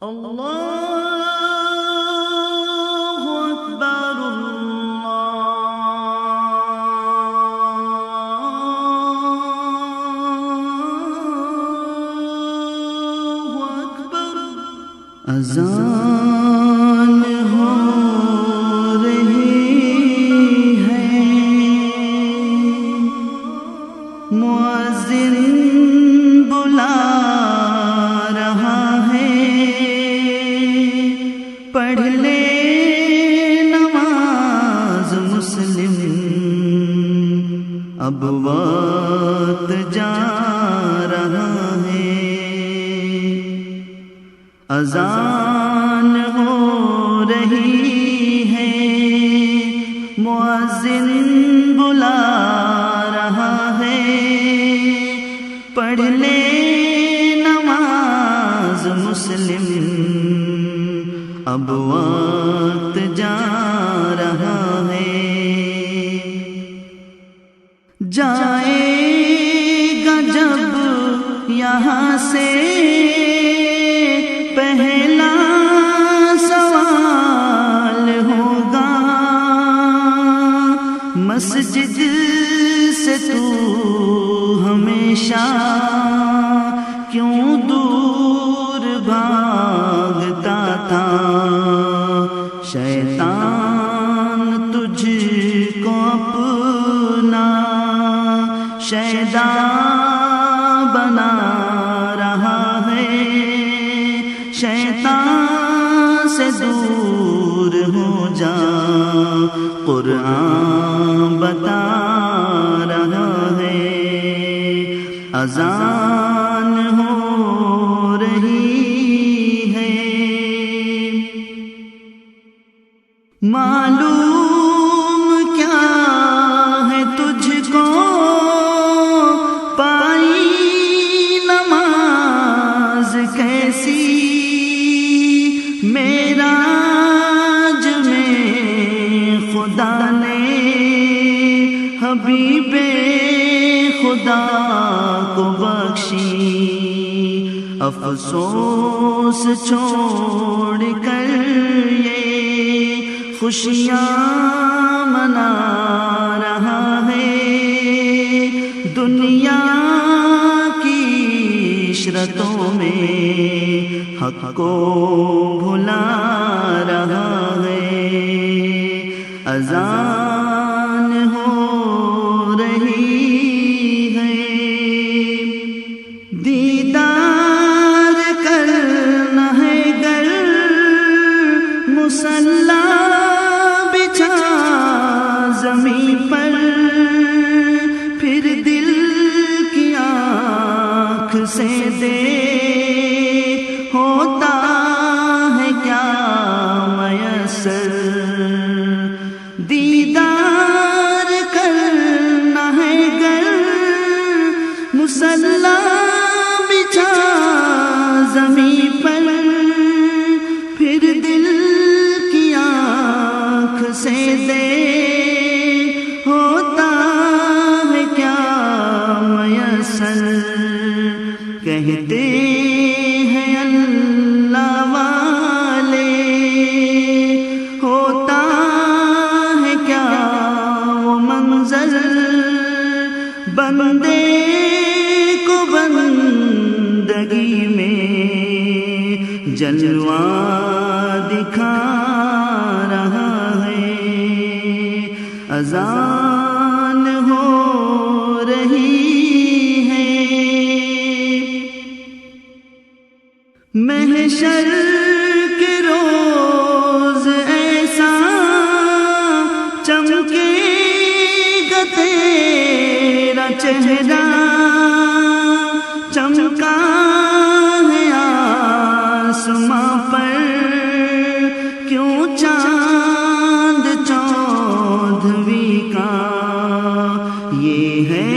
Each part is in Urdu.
اللہ اکبر اللہ اکبر۔ اذان ہو رہی ہے، مؤذن بلا رہا ہے، پڑھ لے نماز مسلم، اب وقت جا رہا ہے۔ اذان ہو رہی ہے، مؤذن بلا رہا ہے، پڑھ لے نماز مسلم، اب وقت جا رہا ہے۔ جائے گا جب یہاں سے پہلا سوال ہوگا، مسجد سے تو ہمیشہ کیوں دور بھاگتا تھا؟ شیطان تجھ کو اپنا شیدا بنا رہا ہے، شیطان سے دور ہو جا، قرآن بتا رہا ہے۔ اذان ہو رہی ہے، معلوم کیا ہے تجھ کو، پائی نماز کیسی معراج میں خدا نے حبیب خدا کو بخشی، افسوس چھوڑ کر یہ خوشیاں منا رہا ہے، دنیا کی عشرتوں میں حق کو بھلا رہا ہے۔ اذان ہو رہی ہے، دیدار کرنا ہے گر مصلی بچھا زمین پر، پھر دل کی آنکھ سے دیکھ ہوتا ہے کیا میسر، دیدار کرنا ہے گر مصلی بچھا زمین پر، پھر دل کی آنکھ سے دیکھ ہوتا ہے کیا میسر۔ کہتے ہیں اللہ والے ہوتا ہے کیا وہ منظر، بندے کو بندگی میں جلوہ دکھا رہا ہے۔ اذان ہو رہی ہے، محشر کے روز ایسا چمکے گا تیرا چہرہ، چمکا ہے آسماں پر کیوں چاند چودھویں کا، یہ ہے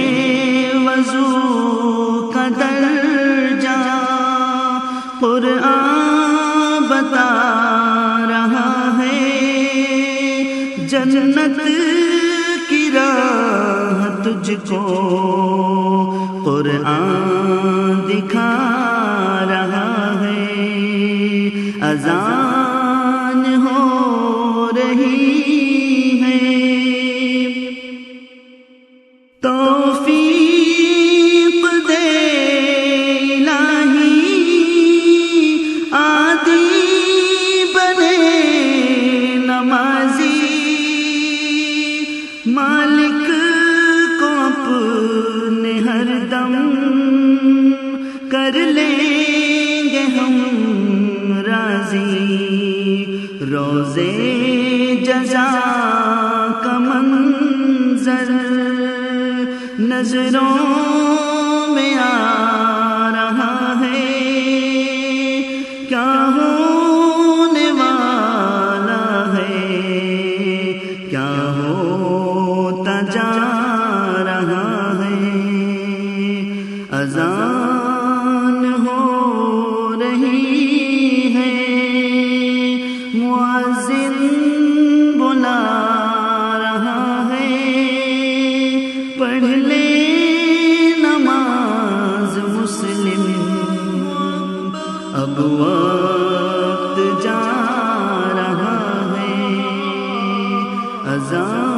وضو کا درجہ، قرآن بتا رہا ہے، جنت کی راہ تجھ کو قرآن دکھا رہا ہے۔ اذان ہو رہی ہے، توفیق دے الہی عادی بنے نمازی، مالک کو اپنے ہر دم کر لیں گے ہم راضی، روزے جزا کا منظر نظروں میں آ رہا ہے، کیا ہونے والا ہے، کیا ہوتا جا رہا ہے، اذان ہو رہی ہے، مؤذن بلا رہا ہے، پڑھ لے نماز مسلم، اب وقت جا رہا ہے، اذان